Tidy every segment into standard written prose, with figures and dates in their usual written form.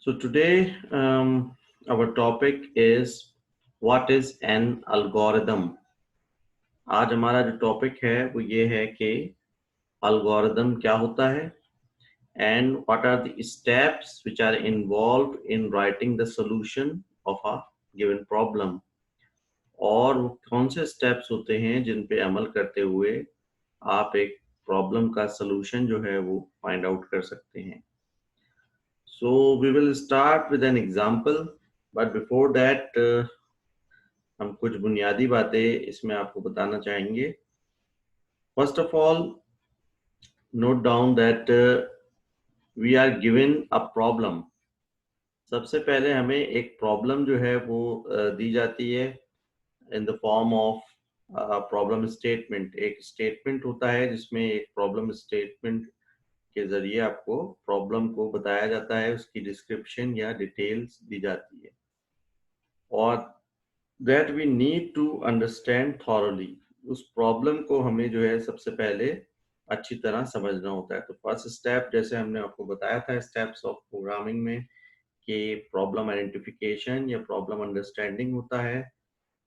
So today our topic is what is an algorithm. आज हमारा जो टॉपिक है वो ये है कि algorithm क्या होता है and what are the steps which are involved in writing the solution of a given problem और वो कौन से steps होते हैं जिन पे अमल करते हुए आप एक problem का solution जो है वो find out कर सकते हैं. So we will start with an example, but before that हम कुछ बुनियादी बातें इसमें आपको बताना चाहेंगे. First of all, note down that we are given a problem. सबसे पहले हमें एक प्रॉब्लम जो है वो दी जाती है in the form of problem statement. एक स्टेटमेंट होता है जिसमें एक प्रॉब्लम स्टेटमेंट के जरिए आपको प्रॉब्लम को बताया जाता है, उसकी डिस्क्रिप्शन या डिटेल्स दी जाती है और that we need to understand thoroughly. उस प्रॉब्लम को हमें जो है सबसे पहले अच्छी तरह समझना होता है. तो फर्स्ट स्टेप, जैसे हमने आपको बताया था स्टेप्स ऑफ प्रोग्रामिंग में, कि प्रॉब्लम आइडेंटिफिकेशन या प्रॉब्लम अंडरस्टैंडिंग होता है.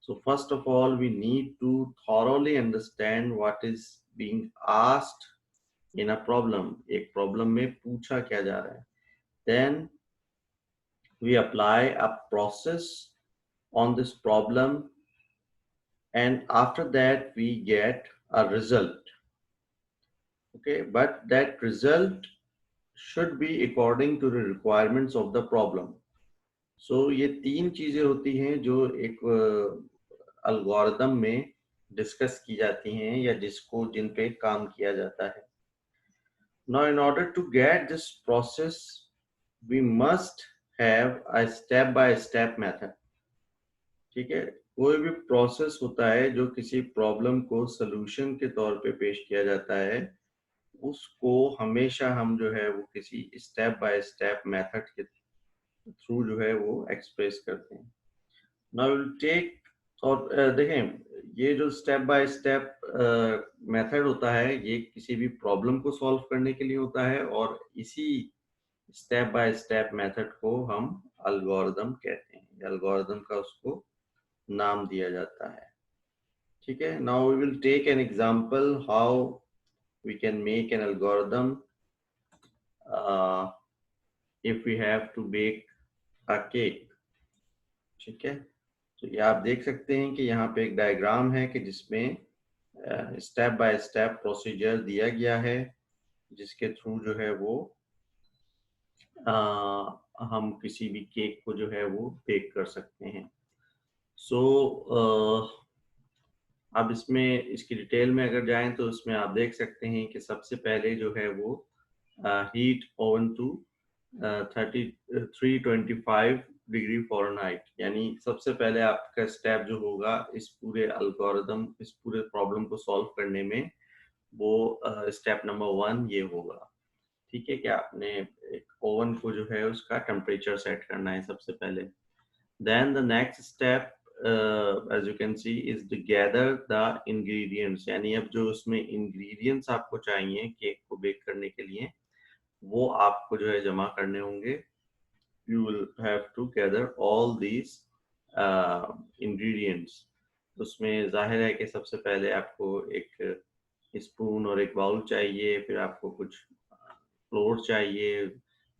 So first of all we need to thoroughly understand what is being asked in a problem. एक प्रॉब्लम में पूछा क्या जा रहा है. Then we apply a process on this problem, and after that we get a result. Okay, but that result should be according to the requirements of the problem. So ये तीन चीजें होती हैं जो एक algorithm में डिस्कस की जाती हैं या जिन पे काम किया जाता है. Now in order to get this process we must have a step by step method. ठीक है, कोई भी प्रोसेस होता है जो किसी प्रॉब्लम को सॉल्यूशन के तौर पे पेश किया जाता है, उसको हमेशा हम जो है वो किसी स्टेप बाय स्टेप मेथड के थ्रू जो है वो एक्सप्रेस करते हैं. नाउ विल टेक, और देखें ये जो स्टेप बाय स्टेप मेथड होता है ये किसी भी प्रॉब्लम को सॉल्व करने के लिए होता है और इसी स्टेप बाय स्टेप मेथड को हम एल्गोरिथम कहते हैं. एल्गोरिथम का उसको नाम दिया जाता है. ठीक है, now we will take an example how we can make an algorithm if we have to bake a cake. ठीक है, तो ये आप देख सकते हैं कि यहाँ पे एक डायग्राम है कि जिसमें स्टेप बाय स्टेप प्रोसीजर दिया गया है जिसके थ्रू जो है वो हम किसी भी केक को जो है वो बेक कर सकते हैं. सो अब इसमें इसकी डिटेल में अगर जाएं तो उसमें आप देख सकते हैं कि सबसे पहले जो है वो heat oven to 325 degree Fahrenheit, यानी सबसे पहले आपका स्टेप जो होगा इस पूरे एल्गोरिथम, इस पूरे प्रॉब्लम को सॉल्व करने में, वो स्टेप नंबर 1 ये होगा. ठीक है, कि आपने एक ओवन को जो है उसका टेम्परेचर सेट करना है सबसे पहले. Then the next step, as you can see, is to gather the ingredients. यानी अब जो उसमें ingredients आपको चाहिए केक को बेक करने के लिए, वो आपको जो है जमा करने होंगे. You will have to gather all these ingredients. उसमें जाहिर है कि सबसे पहले आपको एक स्पून और एक बाउल चाहिए, फिर आपको कुछ फ्लोर चाहिए,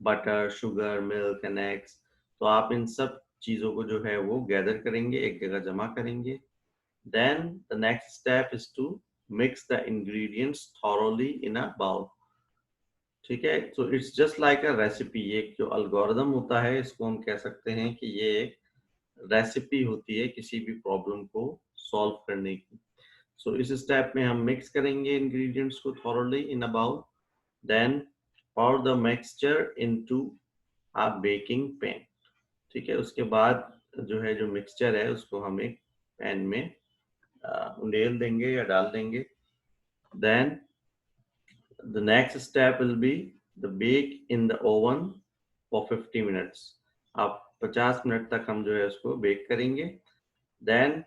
butter, sugar, milk and eggs. तो आप इन सब चीज़ों को जो है वो गैदर करेंगे, एक जगह जमा करेंगे. Then the next step is to mix the ingredients thoroughly in a bowl. ठीक है, so it's just like a recipe. ये जो algorithm होता है इसको हम कह सकते हैं कि ये एक रेसिपी होती है किसी भी प्रॉब्लम को सॉल्व करने की. So इस स्टेप में हम मिक्स करेंगे ingredients को thoroughly in a bowl. Then pour the mixture into a baking pan. ठीक है, उसके बाद जो है जो मिक्सचर है उसको हम एक पैन में उंडेल देंगे या डाल देंगे. Then the next step will be the bake in the oven for 50 minutes. आप 50 मिनट तक हम जो है उसको बेक करेंगे. Then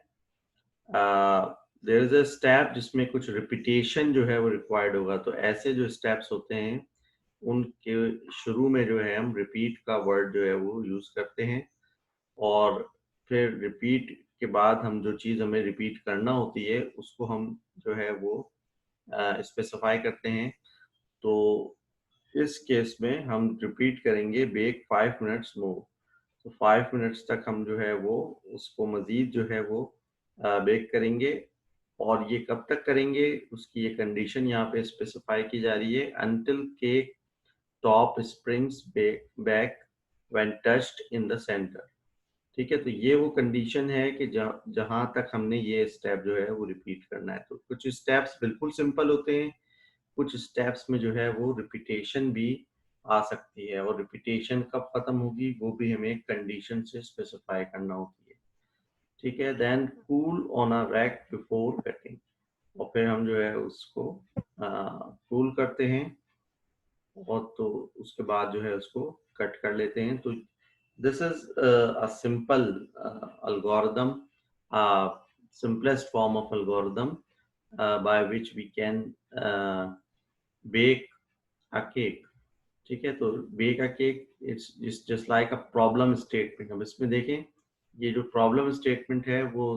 there is a step जिसमें कुछ रिपीटेशन जो है वो रिक्वायर्ड होगा. तो ऐसे जो स्टेप्स होते हैं उनके शुरू में जो है हम रिपीट का वर्ड जो है वो यूज करते हैं, और फिर रिपीट के बाद हम जो चीज़ हमें रिपीट करना होती है उसको हम जो है वो स्पेसिफाई करते हैं। तो इस केस में हम रिपीट करेंगे बेक 5 मिनट्स मोर। तो 5 मिनट्स तक हम जो है वो उसको मज़ीद जो है वो बेक करेंगे। और ये कब तक करेंगे उसकी ये कंडीशन यहाँ पे स्पेसिफाई की जा रही है, until cake top springs back when touched in the centre. ठीक है, तो ये वो कंडीशन है कि जहां तक हमने ये स्टेप जो है वो रिपीट करना है। तो कुछ स्टेप्स बिल्कुल सिंपल होते हैं, कुछ स्टेप्स में जो है वो रिपीटेशन भी आ सकती है, और रिपीटेशन कब खत्म होगी वो भी हमें कंडीशन से स्पेसिफाई करना होती है। ठीक है, then cool on a rack before cutting, और फिर हम जो है उसको कूल करते हैं, और तो उसके बाद जो है उसको कट कर लेते हैं। तो this is a simple algorithm, simplest form of algorithm by which we can bake a cake. ठीक है, तो bake a cake it's just like a problem statement। अब इसमें देखें, ये जो प्रॉब्लम स्टेटमेंट है वो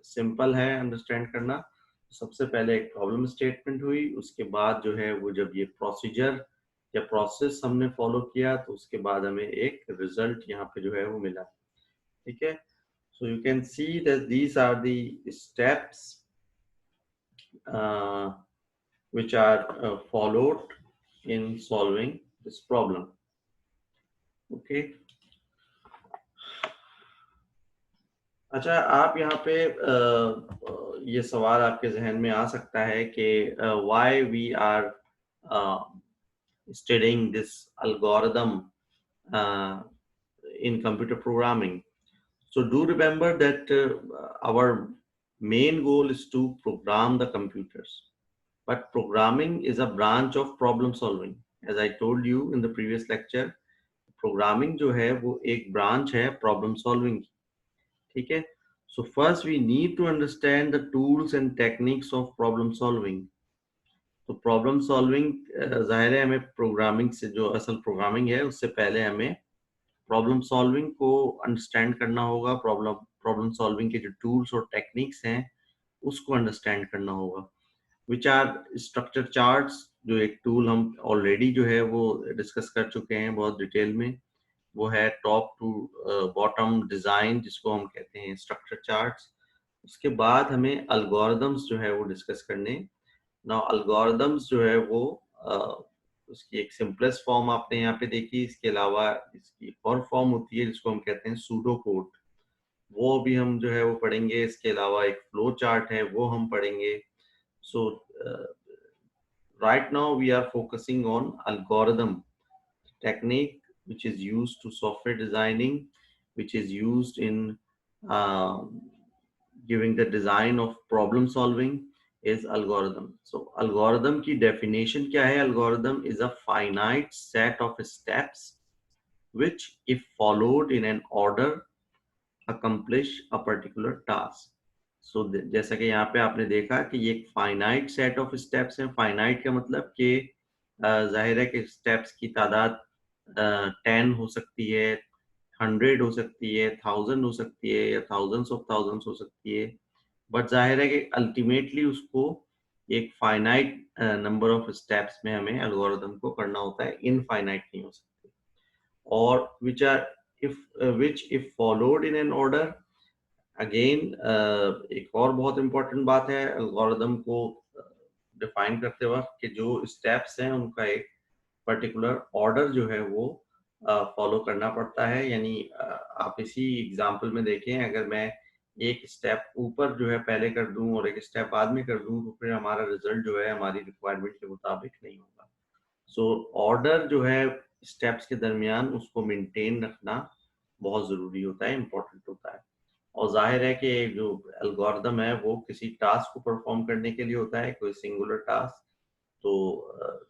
सिंपल है अंडरस्टैंड करना। सबसे पहले एक प्रॉब्लम स्टेटमेंट हुई, उसके बाद जो है वो जब ये प्रोसीजर या प्रोसेस हमने फॉलो किया तो उसके बाद हमें एक रिजल्ट यहाँ पे जो है वो मिला। ठीक है, so you can see that these are the steps uh, which are followed in solving this problem. Okay, अच्छा, आप यहाँ पे ये सवाल आपके जहन में आ सकता है कि why we are studying this algorithm uh, in computer programming. So do remember that our main goal is to program the computers, but programming is a branch of problem solving. As I told you in the previous lecture, programming जो है वो एक branch है problem solving की। ठीक है, so first we need to understand the tools and techniques of problem solving. तो problem solving जाहिर है हमें प्रोग्रामिंग से, जो असल प्रोग्रामिंग है उससे पहले हमें प्रॉब्लम सॉल्विंग को अंडरस्टैंड करना होगा। प्रॉब्लम सॉल्विंग के जो टूल्स और टेक्निक्स हैं उसको अंडरस्टैंड करना होगा। विच आर स्ट्रक्चर चार्ट्स, जो एक टूल हम ऑलरेडी जो है वो डिस्कस कर चुके हैं बहुत डिटेल में, वो है टॉप टू बॉटम डिजाइन जिसको हम कहते हैं स्ट्रक्चर चार्ट्स। उसके बाद हमें अल्गोरिदम्स जो है वो डिस्कस करने। नाउ अल्गोरिदम्स जो है वो उसकी एक सिंपलेस्ट फॉर्म आपने यहाँ पे देखी, इसके अलावा इसकी और फॉर्म होती है जिसको हम कहते हैं सूडो कोड, वो भी हम जो है वो पढ़ेंगे। इसके अलावा एक फ्लो चार्ट है वो हम पढ़ेंगे। सो right now we are focusing on algorithm technique which is used to software designing, which is used in giving the design of problem solving is algorithm. So algorithm की definition क्या है? Algorithm is a finite set of steps which if followed in an order accomplish a particular task. So जैसा कि यहाँ पे आपने देखा कि ये एक फाइनाइट सेट ऑफ स्टेप्स हैं। फाइनाइट का मतलब कि जाहिर है कि स्टेप्स की तादाद 10 हो सकती है, 100 हो सकती है, 1000 हो सकती है, या थाउजेंड्स ऑफ थाउजेंड्स हो सकती है। बट जाहिर है कि अल्टीमेटली उसको एक फाइनाइट नंबर ऑफ स्टेप्स में हमें एल्गोरिथम को करना होता है, इनफाइनाइट नहीं हो सकती। और which if followed in an order, again एक और बहुत इंपॉर्टेंट बात है एल्गोरिदम को डिफाइन करते वक्त कि जो स्टेप्स हैं उनका एक पर्टिकुलर ऑर्डर जो है वो फॉलो करना पड़ता है। यानी आप इसी एग्जांपल में देखें, अगर मैं एक स्टेप ऊपर जो है पहले कर दूं और एक स्टेप बाद में कर दूं तो फिर हमारा रिजल्ट जो है हमारी रिक्वायरमेंट के मुताबिक नहीं होगा। सो ऑर्डर जो है स्टेप्स के दरमियान उसको मेंटेन रखना बहुत ज़रूरी होता है, इम्पोर्टेंट होता है। और जाहिर है कि जो एल्गोरिदम है वो किसी टास्क को परफॉर्म करने के लिए होता है, कोई सिंगुलर टास्क। तो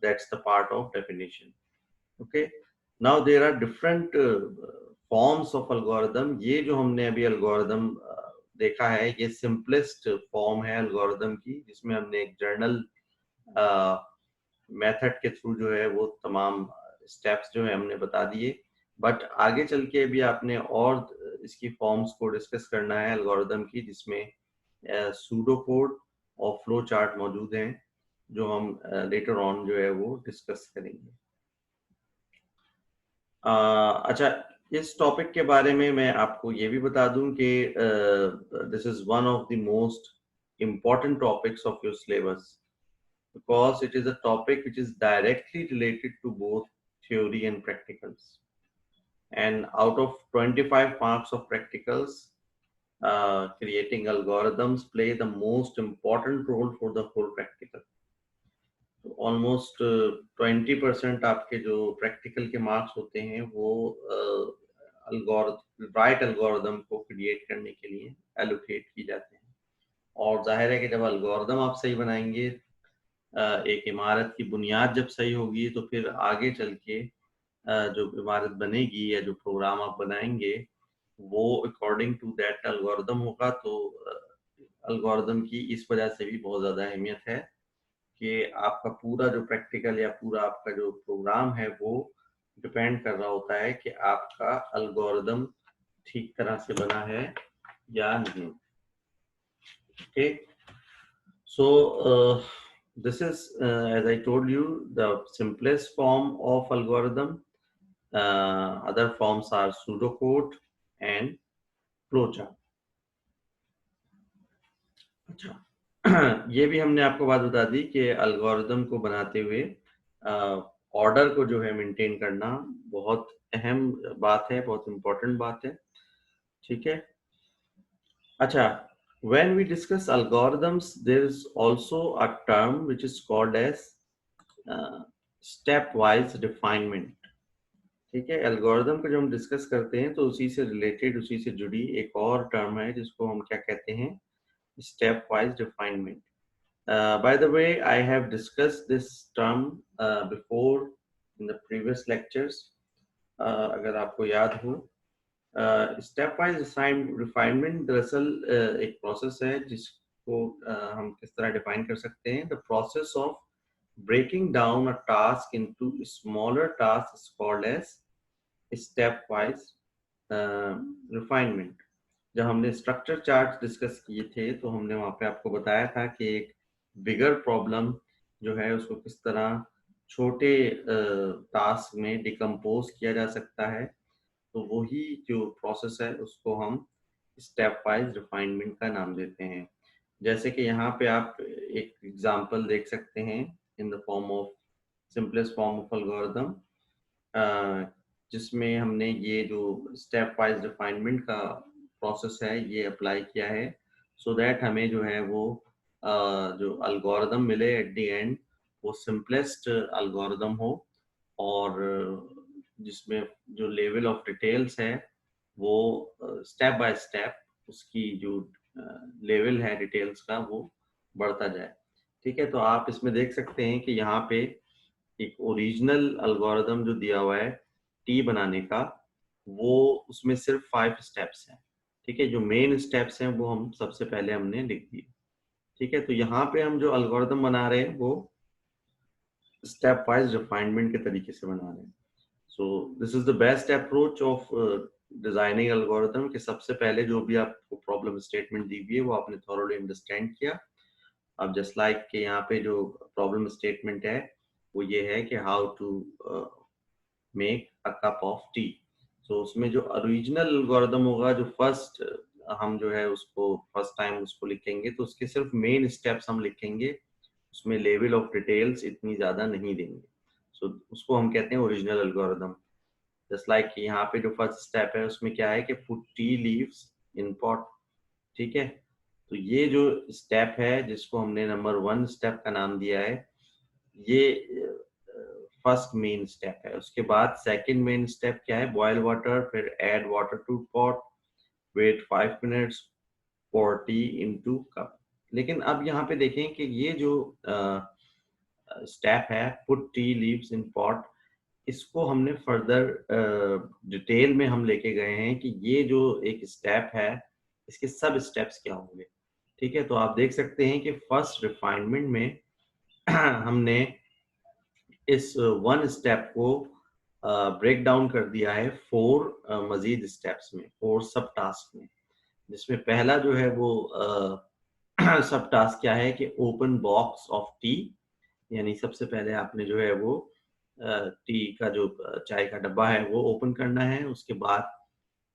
that's the part of definition. Okay, now there are different forms of algorithm. ये जो हमने अभी एल्गोरिदम देखा है ये सिंपलेस्ट फॉर्म है एल्गोरिदम की, जिसमें हमने एक जर्नल मेथड के थ्रू जो है वो तमाम स्टेप्स जो है हमने बता दिए, बट आगे चल के भी आपने और इसकी फॉर्म्स को डिस्कस करना है एल्गोरिदम की, जिसमें सूडो कोड और फ्लो चार्ट मौजूद हैं, जो हम लेटर ऑन जो है वो डिस्कस करेंगे। अच्छा, इस टॉपिक के बारे में मैं आपको ये भी बता दूं कि this is one of the most important topics of your syllabus, because it is a topic which is directly related to both theory and practicals. And out of 25 marks of practicals, creating algorithms play the most important role for the whole practical. तो almost 20% आपके जो practical के marks होते हैं वो right algorithm को create करने के लिए एलोकेट की जाते हैं। और जाहिर है कि जब एल्गोरिदम आप सही बनाएंगे, एक इमारत की बुनियाद जब सही होगी, तो फिर आगे चल के जो इमारत बनेगी या जो प्रोग्राम आप बनाएंगे वो अकॉर्डिंग टू दैट एल्गोरिदम होगा। तो एल्गोरिदम की इस वजह से भी बहुत ज़्यादा अहमियत है कि आपका पूरा जो प्रैक्टिकल या पूरा आपका जो प्रोग्राम है वो डिपेंड कर रहा होता है कि आपका एल्गोरिदम ठीक तरह से बना है या नहीं। Okay, so this is, as I told you, the simplest form of algorithm. Other forms are pseudocode and flowchart. अच्छा, ये भी हमने आपको बात बता दी कि एल्गोरिदम को बनाते हुए ऑर्डर को जो है मेंटेन करना बहुत अहम बात है, बहुत इम्पोर्टेंट बात है। ठीक है, अच्छा, when we discuss algorithms, there is also a term which is called as stepwise refinement. ठीक है, एल्गोरिदम को जब हम डिस्कस करते हैं तो उसी से रिलेटेड, उसी से जुड़ी एक और टर्म है जिसको हम क्या कहते हैं, step wise refinement. By the way, I have discussed this term before in the previous lectures. अगर आपको याद हो, स्टेप वाइज रिफाइनमेंट दरअसल एक प्रोसेस है जिसको हम किस तरह डिफाइन कर सकते हैं। The process of breaking down a task into smaller tasks is called as step wise refinement. जब हमने स्ट्रक्चर चार्ट डिस्कस किए थे तो हमने वहाँ पे आपको बताया था कि एक बिगर प्रॉब्लम जो है उसको किस तरह छोटे टास्क में डिकम्पोज किया जा सकता है। तो वही जो प्रोसेस है उसको हम स्टेप वाइज रिफाइनमेंट का नाम देते हैं। जैसे कि यहाँ पे आप एक एग्जांपल देख सकते हैं in the form of simplest form of algorithm, जिसमें हमने ये जो स्टेप वाइज रिफाइनमेंट का प्रोसेस है ये अप्लाई किया है, सो दैट हमें जो है वो जो एल्गोरिथम मिले एट द एंड वो सिंपलेस्ट एल्गोरिथम हो, और जिसमें जो लेवल ऑफ डिटेल्स है वो स्टेप बाय स्टेप उसकी जो लेवल है डिटेल्स का वो बढ़ता जाए। ठीक है, तो आप इसमें देख सकते हैं कि यहाँ पे एक ओरिजिनल एल्गोरिथम जो दिया हुआ है टी बनाने का, वो उसमें सिर्फ 5 स्टेप्स हैं। ठीक है, जो मेन स्टेप्स हैं वो हम सबसे पहले हमने लिख दिए। ठीक है, तो यहाँ पे हम जो एल्गोरिथम बना रहे हैं वो स्टेप वाइज रिफाइनमेंट के तरीके से बना रहे हैं। सो this is the best approach of designing algorithm, कि सबसे पहले जो भी आपको प्रॉब्लम स्टेटमेंट दी हुई है वो आपने थॉरोली अंडरस्टैंड किया। अब जस्ट लाइक के यहाँ पे जो प्रॉब्लम स्टेटमेंट है वो ये है कि how to make a cup of tea. So उसमें जो ओरिजिनल एल्गोरिथम होगा, जो फर्स्ट हम जो है उसको फर्स्ट टाइम उसको लिखेंगे तो उसके सिर्फ मेन स्टेप्स हम लिखेंगे, उसमें लेवल ऑफ डिटेल्स इतनी ज्यादा नहीं देंगे। सो उसको हम कहते हैं ओरिजिनल एल्गोरिथम। जस्ट लाइक यहाँ पे जो फर्स्ट स्टेप है उसमें क्या है कि पुट टी लीव्स इन पॉट। ठीक है, तो ये जो स्टेप है जिसको हमने नंबर 1 स्टेप का नाम दिया है, ये फर्स्ट मेन स्टेप है। उसके बाद सेकंड मेन स्टेप क्या है, बॉयल वाटर, फिर add water to pot, wait 5 minutes, pour tea into cup. लेकिन अब यहाँ पे देखें कि ये जो स्टेप है पुट टी लीव्स इन पॉट, इसको हमने फर्दर डिटेल में हम लेके गए हैं कि ये जो एक स्टेप है इसके सब स्टेप्स क्या होंगे। ठीक है, तो आप देख सकते हैं कि फर्स्ट रिफाइनमेंट में हमने इस वन स्टेप को ब्रेक डाउन कर दिया है 4 मजीद स्टेप्स में, 4 सब टास्क में, जिसमें पहला जो है वो सब टास्क क्या है कि ओपन बॉक्स ऑफ टी, यानी सबसे पहले आपने जो है वो टी का जो चाय का डब्बा है वो ओपन करना है। उसके बाद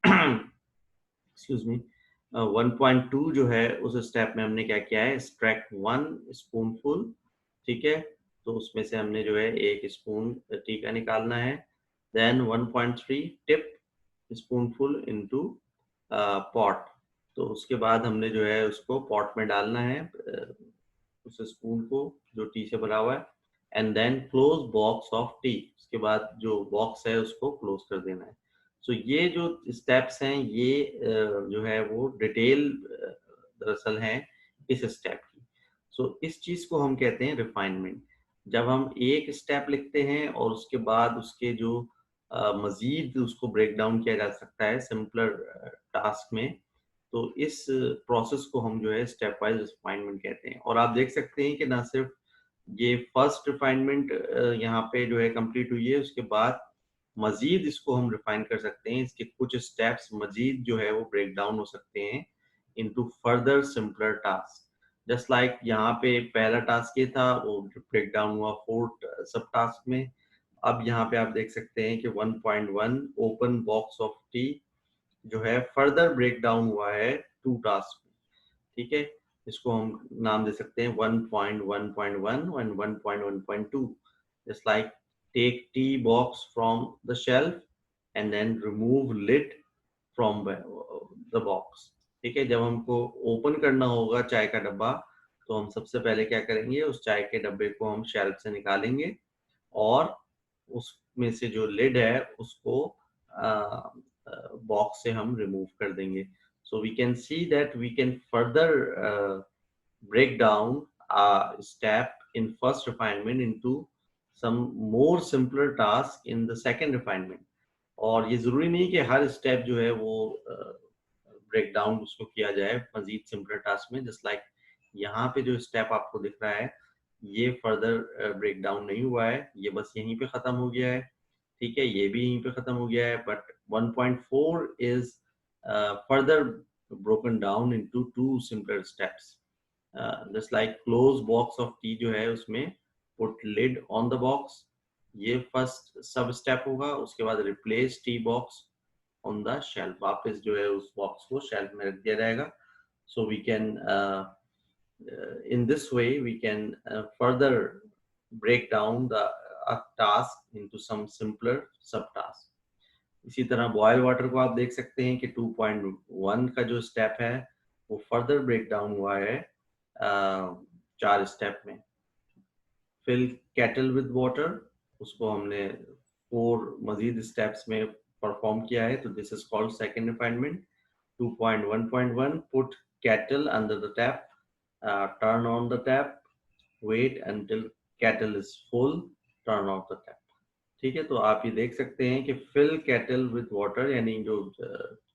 एक्सक्यूज मी 1.2 जो है उस स्टेप में हमने क्या किया है, एक्सट्रैक्ट 1 स्पूनफुल, ठीक है, तो उसमें से हमने जो है 1 स्पून टी का निकालना है। Then 1.3 teaspoonful into pot, तो उसके बाद हमने जो है उसको पॉट में डालना है उस स्पून को जो टी से भरा हुआ है। And then close box of tea, उसके बाद जो बॉक्स है उसको क्लोज कर देना है। सो ये जो स्टेप्स हैं ये जो है वो डिटेल दरअसल हैं इस स्टेप की। सो इस चीज को हम कहते हैं रिफाइनमेंट। जब हम एक स्टेप लिखते हैं और उसके बाद उसके जो मजीद उसको ब्रेक डाउन किया जा सकता है सिंपलर टास्क में, तो इस प्रोसेस को हम जो है स्टेप वाइज रिफाइनमेंट कहते हैं। और आप देख सकते हैं कि ना सिर्फ ये फर्स्ट रिफाइनमेंट यहाँ पे जो है कंप्लीट हुई है, उसके बाद मजीद इसको हम रिफाइन कर सकते हैं, इसके कुछ स्टेप्स मजीद जो है वो ब्रेक डाउन हो सकते हैं into further simpler task. Just like यहाँ पे पहला टास्क ये था, वो ब्रेक डाउन हुआ 4 सब टास्क में। अब यहाँ पे आप देख सकते हैं कि 1.1 ओपन बॉक्स ऑफ टी जो है फर्दर ब्रेक डाउन हुआ है 2 टास्क में, ठीक है। इसको हम नाम दे सकते हैं 1.1.1 and 1.1.2, just like take tea box from the shelf and then remove lid from the box, ठीक है। जब हमको ओपन करना होगा चाय का डब्बा, तो हम सबसे पहले क्या करेंगे, उस चाय के डब्बे को हम शेल्फ से निकालेंगे और उसमें से जो लिड है उसको बॉक्स से हम रिमूव कर देंगे। So we can see that we can further break down a step in first refinement into some more simpler task in the second refinement। और ये जरूरी नहीं कि हर स्टेप जो है वो ब्रेक डाउन उसको किया जाए मजीद सिंपलर टास्क में। जस्ट लाइक यहाँ पे जो स्टेप आपको दिख रहा है ये फर्दर ब्रेक डाउन नहीं हुआ है, ये बस यहीं पे खत्म हो गया है, ठीक है, ये भी यहीं पे खत्म हो गया है। But 1.4 is further broken down into 2 simpler steps, just like close box of tea जो है उसमें put lid on the box, ये फर्स्ट सब स्टेप होगा। उसके बाद replace T box on the shelf, वापस जो है उस बॉक्स को शेल्फ में रख दिया जाएगा। So we can in this way we can further break down the task into some simpler subtasks। इसी तरह बॉयल वाटर को आप देख सकते हैं कि 2.1 का जो स्टेप है वो फर्दर ब्रेक डाउन हुआ है 4 स्टेप में। फिल कैटल विद वाटर, उसको हमने 4 मजीद स्टेप्स में परफॉर्म किया है, तो this is called second refinement. 2.1.1 put kettle under the tap, turn on the tap, wait until kettle is full, turn off the tap, ठीक है। तो आप ये देख सकते हैं कि फिल कैटल विद वाटर, यानी जो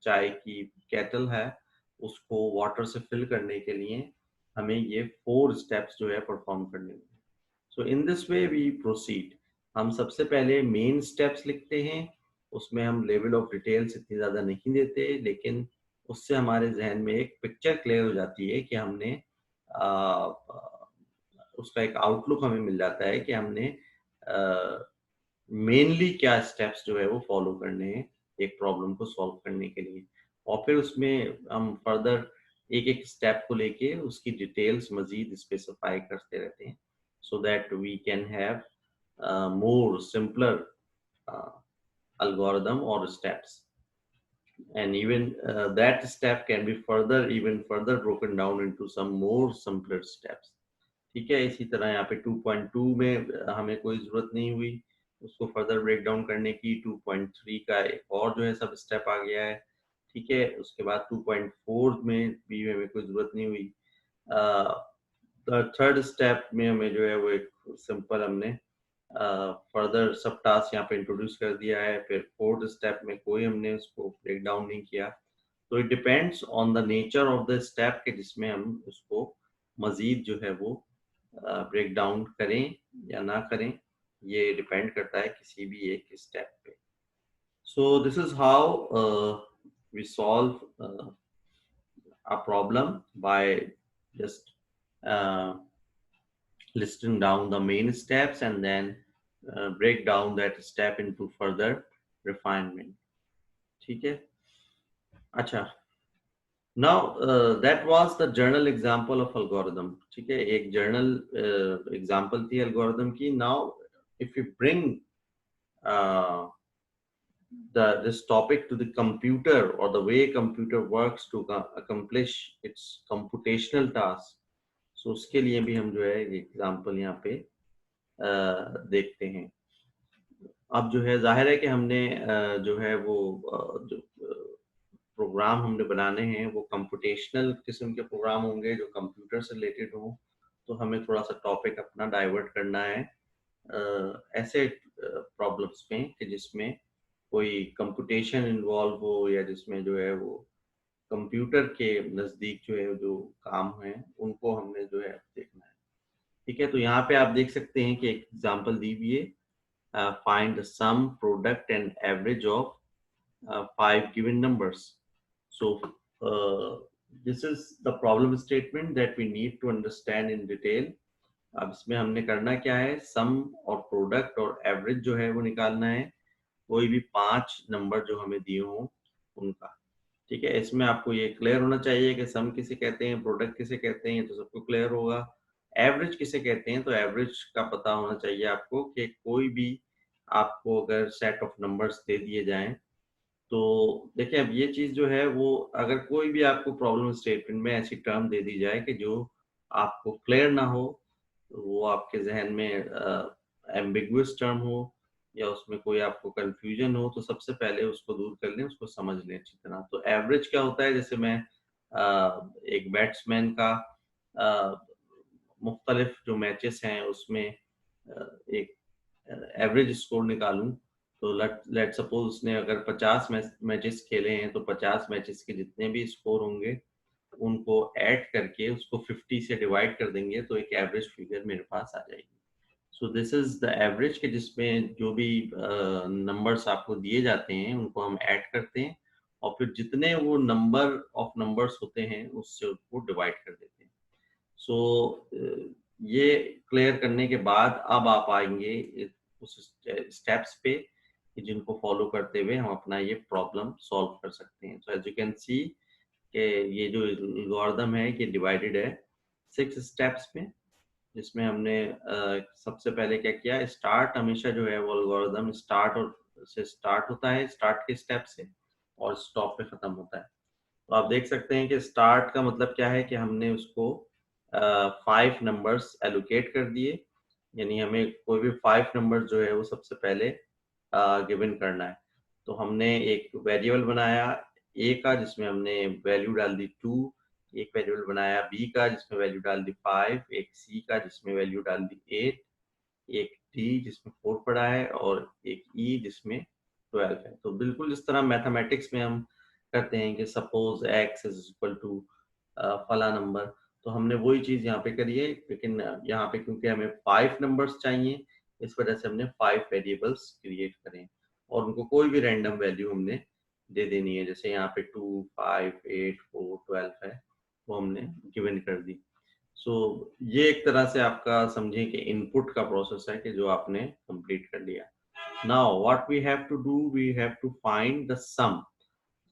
चाय की कैटल है उसको वाटर से फिल करने के लिए हमें ये 4 स्टेप्स जो है परफॉर्म करने हैं। So in this way we proceed. हम सबसे पहले मेन स्टेप्स लिखते हैं, उसमें हम लेवल ऑफ डिटेल्स इतनी ज़्यादा नहीं देते, लेकिन उससे हमारे जहन में एक पिक्चर क्लियर हो जाती है कि हमने उसका एक आउटलुक हमें मिल जाता है कि हमने मेनली क्या स्टेप्स जो है वो फॉलो करने हैं एक प्रॉब्लम को सॉल्व करने के लिए। और फिर उसमें हम फर्दर एक एक स्टेप को लेके उसकी डिटेल्स मजीद स्पेसिफाई करते रहते हैं, so that we can have more simpler algorithm or steps, and even that step can be even further broken down into some more simpler steps, ठीक है। इसी तरह यहाँ पे 2.2 में हमें कोई जरूरत नहीं हुई उसको फर्दर ब्रेक डाउन करने की। 2.3 का एक और जो है सब स्टेप आ गया है, ठीक है। उसके बाद 2.4 में भी हमें कोई जरूरत नहीं हुई। थर्ड स्टेप में हमें जो है वो एक सिंपल हमने फर्दर सब टास्क यहाँ पे इंट्रोड्यूस कर दिया है। फिर फोर्थ स्टेप में कोई हमने उसको ब्रेक डाउन नहीं किया। तो it depends on the nature of the step के जिसमें हम उसको मजीद जो है वो ब्रेक डाउन करें या ना करें, ये डिपेंड करता है किसी भी एक स्टेप पे। So this is how we solve a problem by just listing down the main steps and then break down that step into further refinement. ठीक है, अच्छा। Now that was the journal example of algorithm. ठीक है, एक journal example थी algorithm की. Now if you bring uh, this topic to the computer or the way computer works to accomplish its computational task, so उसके लिए भी हम जो है एग्जाम्पल यहाँ पे देखते हैं। अब जो है जाहिर है कि हमने जो है वो जो प्रोग्राम हमने बनाने हैं वो कंप्यूटेशनल किस्म के प्रोग्राम होंगे जो कंप्यूटर से रिलेटेड हों, तो हमें थोड़ा सा टॉपिक अपना डाइवर्ट करना है ऐसे प्रॉब्लम्स में कि जिसमें कोई कंप्यूटेशन इन्वॉल्व हो या जिसमें जो है वो कंप्यूटर के नज़दीक जो है जो काम है उनको हमने जो है देखना है। ठीक है, तो यहाँ पे आप देख सकते हैं कि एक एग्जांपल दी हुई है, find the sum product and average of 5 given numbers. So this is the problem statement that we need to understand in detail. अब इसमें हमने करना क्या है, सम और प्रोडक्ट और एवरेज जो है वो निकालना है, कोई भी 5 नंबर जो हमें दिए हों उनका। ठीक है, इसमें आपको ये क्लियर होना चाहिए कि सम किसे कहते हैं, प्रोडक्ट किसे कहते हैं, ये तो सबको क्लियर होगा। एवरेज किसे कहते हैं, तो एवरेज का पता होना चाहिए आपको कि कोई भी आपको अगर सेट ऑफ नंबर्स दे दिए जाएं, तो देखिए अब ये चीज़ जो है वो अगर कोई भी आपको प्रॉब्लम स्टेटमेंट में ऐसी टर्म दे दी जाए कि जो आपको क्लियर ना हो, तो वो आपके ज़हन में एम्बिगुअस टर्म हो या उसमें कोई आपको कन्फ्यूजन हो, तो सबसे पहले उसको दूर कर लें, उसको समझ लें अच्छी तरह। तो एवरेज क्या होता है, जैसे मैं एक बैट्समैन का मुख्तलिफ जो मैचेस हैं उसमें एक एवरेज स्कोर निकालूं, तो लेट सपोज उसने अगर 50 मैचेस खेले हैं तो 50 मैचेस के जितने भी स्कोर होंगे उनको ऐड करके उसको 50 से डिवाइड कर देंगे तो एक एवरेज फिगर मेरे पास आ जाएगी। सो दिस इज द एवरेज के जिसमें जो भी नंबर्स आपको दिए जाते हैं उनको हम ऐड करते हैं और फिर जितने वो नंबर ऑफ नंबर्स होते हैं उससे उसको डिवाइड कर देते हैं। सो ये क्लियर करने के बाद अब आप आएंगे उस स्टेप्स पे कि जिनको फॉलो करते हुए हम अपना ये प्रॉब्लम सॉल्व कर सकते हैं। So as you can see कि ये जो एल्गोरिथम है ये डिवाइडेड है 6 स्टेप्स में, जिसमें हमने सबसे पहले क्या किया, स्टार्ट हमेशा जो है वो एल्गोरिथम स्टार्ट और से स्टार्ट होता है, स्टार्ट के स्टेप से, और स्टॉप पे खत्म होता है। तो आप देख सकते हैं कि स्टार्ट का मतलब क्या है कि हमने उसको 5 नंबर्स एलोकेट कर दिए, यानी हमें कोई भी 5 नंबर जो है वो सबसे पहले गिवन करना है। तो हमने एक वेरिएबल बनाया ए का जिसमें हमने वैल्यू डाल दी 2, एक वेरिएबल बनाया बी का जिसमें वैल्यू डाल दी 5, एक सी का जिसमें वैल्यू डाल दी 8, एक डी जिसमें 4 पड़ा है और एक ई जिसमें 12 है। तो बिल्कुल जिस तरह मैथमेटिक्स में हम करते हैं कि suppose X is equal to फला नंबर, तो हमने वही चीज यहाँ पे करी है, लेकिन यहाँ पे क्योंकि हमें 5 नंबर्स चाहिए इस वजह से हमने 5 वेरिएबल्स क्रिएट करें और उनको कोई भी रैंडम वैल्यू हमने दे देनी है। जैसे यहाँ पे 2, 5, 8, 4, 12 है, वो हमने गिवन कर दी। सो ये एक तरह से आपका समझें कि इनपुट का प्रोसेस है कि जो आपने कंप्लीट कर लिया। Now what we have to do, we have to find the sum.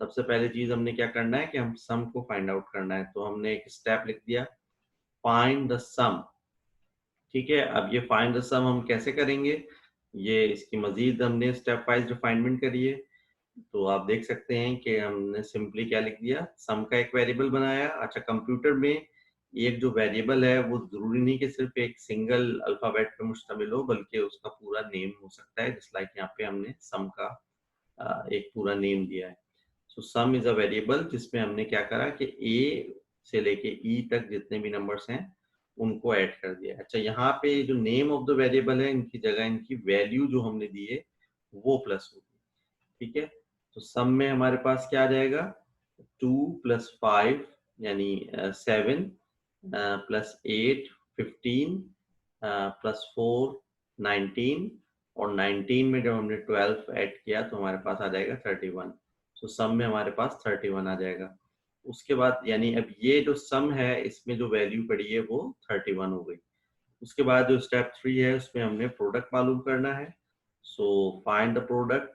सबसे पहले चीज हमने क्या करना है कि हम सम को फाइंड आउट करना है, तो हमने एक स्टेप लिख दिया, फाइंड द सम। ठीक है, अब ये फाइंड द सम हम कैसे करेंगे, ये इसकी मजीद हमने स्टेप वाइज रिफाइनमेंट करी है। तो आप देख सकते हैं कि हमने सिंपली क्या लिख दिया, सम का एक वेरिएबल बनाया। अच्छा, कंप्यूटर में एक जो वेरिएबल है वो जरूरी नहीं कि सिर्फ एक सिंगल अल्फाबेट पे मुश्तमिल हो, बल्कि उसका पूरा नेम हो सकता है, जिस लाइक यहाँ पे हमने सम का एक पूरा नेम दिया है। सो सम इज अ वेरिएबल जिसमें हमने क्या करा कि ए से लेके ई तक जितने भी नंबर्स हैं उनको ऐड कर दिया। अच्छा, यहाँ पे जो नेम ऑफ द वेरिएबल है इनकी जगह इनकी वैल्यू जो हमने दी है वो प्लस होगी। ठीक है, तो सम में हमारे पास क्या आ जाएगा, 2 + 5 यानी 7 + 8 15 + 4 19 और 19 में जब हमने 12 ऐड किया तो हमारे पास आ जाएगा 31। तो सम में हमारे पास 31 आ जाएगा। उसके बाद यानी अब ये जो सम है इसमें जो वैल्यू पड़ी है वो 31 हो गई। उसके बाद जो स्टेप 3 है उसमें हमने प्रोडक्ट मालूम करना है। सो फाइंड द प्रोडक्ट,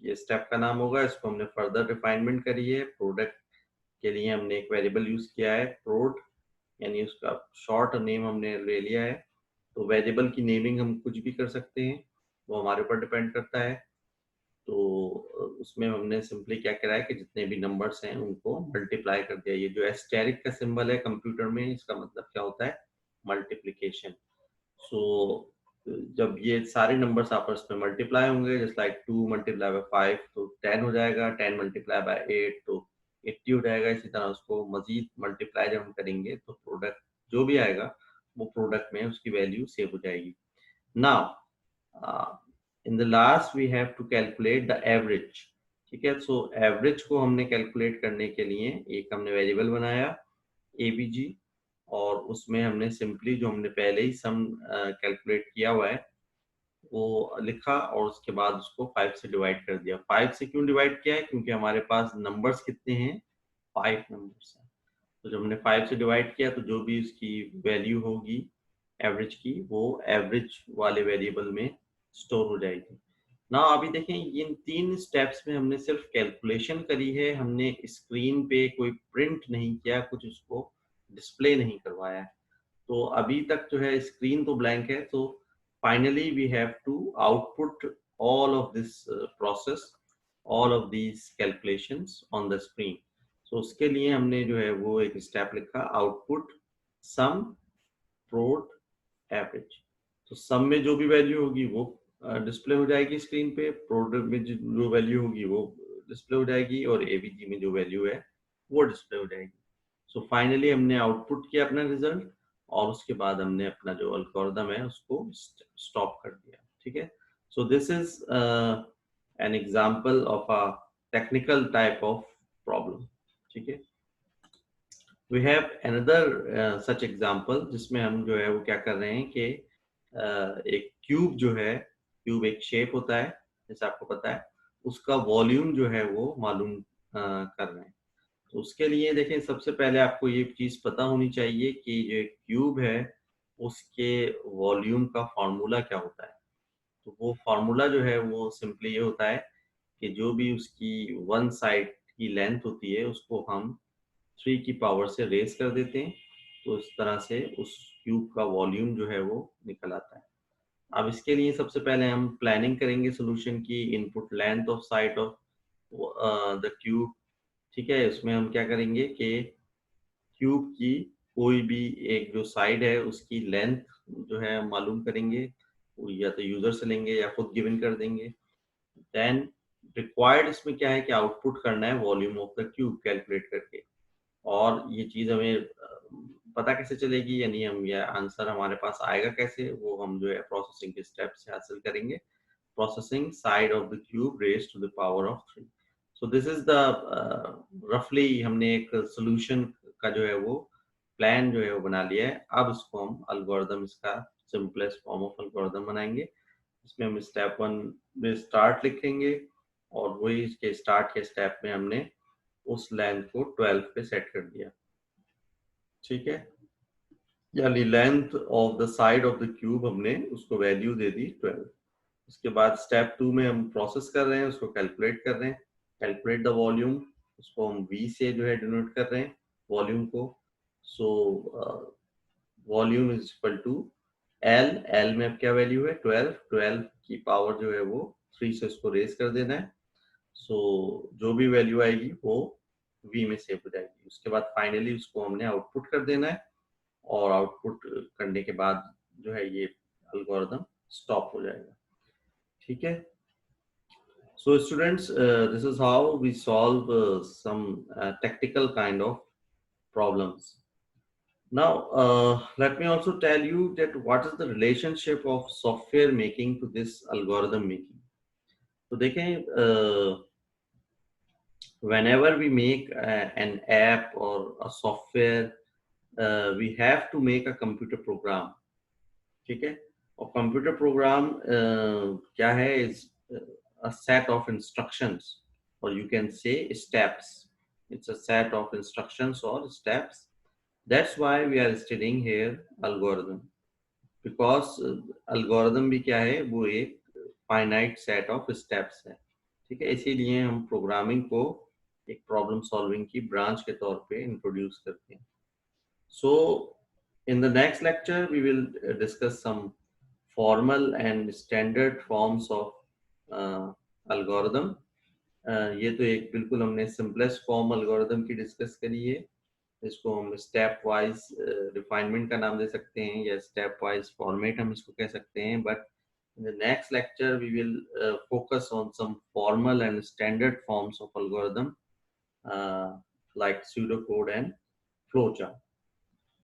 ये स्टेप का नाम होगा। इसको हमने फर्दर रिफाइनमेंट करी है। प्रोडक्ट के लिए हमने एक वेरिएबल यूज किया है प्रोड, यानी उसका शॉर्ट नेम हमने ले लिया है। तो वेरिएबल की नेमिंग हम कुछ भी कर सकते हैं, वो हमारे ऊपर डिपेंड करता है। तो उसमें हमने सिंपली क्या करा है कि जितने भी नंबर्स हैं उनको मल्टीप्लाई कर दिया। ये जो एस्टेरिक का सिंबल है कंप्यूटर में, इसका मतलब क्या होता है? मल्टीप्लिकेशन। सो जब ये सारे नंबर्स आपस में मल्टीप्लाई होंगे, जस्ट लाइक 2 मल्टीप्लाई बाय 5 तो 10 हो जाएगा, 10 मल्टीप्लाई बाय 8 तो 80 हो जाएगा। इसी तरह उसको मजीद मल्टीप्लाई जब हम करेंगे तो प्रोडक्ट जो भी आएगा वो प्रोडक्ट में उसकी वैल्यू सेव हो जाएगी। Now in the last we have to calculate the average. ठीक है, सो एवरेज को हमने कैलकुलेट करने के लिए एक हमने वेरिएबल बनाया एबीजी, और उसमें हमने सिंपली जो हमने पहले ही सम कैलकुलेट किया हुआ है वो लिखा, और उसके बाद उसको 5 से डिवाइड कर दिया। 5 से क्यों डिवाइड किया है? क्योंकि हमारे पास नंबर्स कितने हैं? 5 नंबर्स हैं। तो जब हमने 5 से डिवाइड किया तो जो भी उसकी वैल्यू होगी एवरेज की, वो एवरेज वाले वेरिएबल में स्टोर हो जाएगी ना। अभी देखें, इन 3 स्टेप्स में हमने सिर्फ कैलकुलेशन करी है, हमने स्क्रीन पे कोई प्रिंट नहीं किया, कुछ उसको डिस्प्ले नहीं करवाया है। तो अभी तक जो है स्क्रीन तो ब्लैंक है। तो finally we have to output all of this process, all of these calculations on the screen. तो उसके लिए हमने जो है वो एक स्टेप लिखा, आउटपुट सम प्रोड एवरेज। तो सम में जो भी वैल्यू होगी वो डिस्प्ले हो जाएगी स्क्रीन पे, प्रोडक्ट में जो वैल्यू होगी वो डिस्प्ले हो जाएगी, और एबीजी में जो वैल्यू है वो डिस्प्ले हो जाएगी। सो फाइनली हमने आउटपुट किया अपना रिजल्ट, और उसके बाद हमने अपना जो एल्गोरिथम है उसको स्टॉप कर दिया। ठीक है, so this is an example of a technical type of problem. ठीक है, we have another such example जिसमें हम जो है वो क्या कर रहे हैं कि एक क्यूब जो है, क्यूब एक शेप होता है जैसे आपको पता है, उसका वॉल्यूम जो है वो मालूम कर रहे हैं। तो उसके लिए देखें, सबसे पहले आपको ये चीज पता होनी चाहिए कि जो क्यूब है उसके वॉल्यूम का फॉर्मूला क्या होता है। तो वो फार्मूला जो है वो सिंपली ये होता है कि जो भी उसकी वन साइड की लेंथ होती है उसको हम 3 की पावर से रेस कर देते हैं। तो इस तरह से उस क्यूब का वॉल्यूम जो है वो निकल आता है। अब इसके लिए सबसे पहले हम प्लानिंग करेंगे सोल्यूशन की, input length of side of the cube. ठीक है, इसमें हम क्या करेंगे कि क्यूब की कोई भी एक जो साइड है उसकी लेंथ जो है मालूम करेंगे, वो या तो यूजर से लेंगे या खुद गिवन कर देंगे। देन रिक्वायर्ड इसमें क्या है कि आउटपुट करना है volume of the cube calculate करके। और ये चीज हमें पता कैसे चलेगी, यानी हम ये आंसर हमारे पास आएगा कैसे, वो हम जो है प्रोसेसिंग के स्टेप से हासिल करेंगे। Processing side of the cube raise to the power of 3। So this is the रफली हमने एक सोल्यूशन का जो है वो प्लान जो है वो बना लिया है। अब इसको हम एल्गोरिथम, इसका सिंपलेस्ट फॉर्म ऑफ एल्गोरिथम बनाएंगे। इसमें हम स्टेप 1 में स्टार्ट लिखेंगे, और वही इसके स्टार्ट के स्टेप में हमने उस लेंथ को 12 पे सेट कर दिया। ठीक है, यानी length of the side of the cube हमने उसको वैल्यू दे दी 12। उसके बाद स्टेप 2 में हम प्रोसेस कर रहे हैं, उसको कैलकुलेट कर रहे हैं। कैलकुलेट द वॉल्यूम, उसको हम v से जो है डिनोट कर रहे हैं वॉल्यूम को। So volume is equal to L, L में अब क्या वैल्यू है 12, 12 की पावर जो है वो 3 से उसको रेस कर देना है। सो जो भी वैल्यू आएगी वो v में सेव हो जाएगी। उसके बाद फाइनली उसको हमने आउटपुट कर देना है, और आउटपुट करने के बाद जो है ये एल्गोरिथम स्टॉप हो जाएगा। ठीक है, so students, this is how we solve some tactical kind of problems. Now let me also tell you that what is the relationship of software making to this algorithm making. तो देखें, whenever we make an app or a software, we have to make a computer program. ठीक है, और computer program क्या है, is a set of instructions, or you can say steps. It's a set of instructions or steps. That's why we are studying here algorithm, because algorithm भी क्या है, वो एक finite set of steps है, ठीक है। इसीलिए हम प्रोग्रामिंग को एक प्रॉब्लम सॉल्विंग की ब्रांच के तौर पे इंट्रोड्यूस करते हैं। So, in the next lecture, we will discuss some formal and standard forms of algorithm. ये तो एक बिल्कुल हमने सिंपलेस्ट फॉर्म एल्गोरिदम की डिस्कस करी है। इसको हम स्टेप वाइज रिफाइनमेंट का नाम दे सकते हैं, या स्टेप वाइज फॉर्मेट हम इसको कह सकते हैं। But in the next lecture we will focus on some formal and standard forms of algorithm, like pseudocode and flowchart.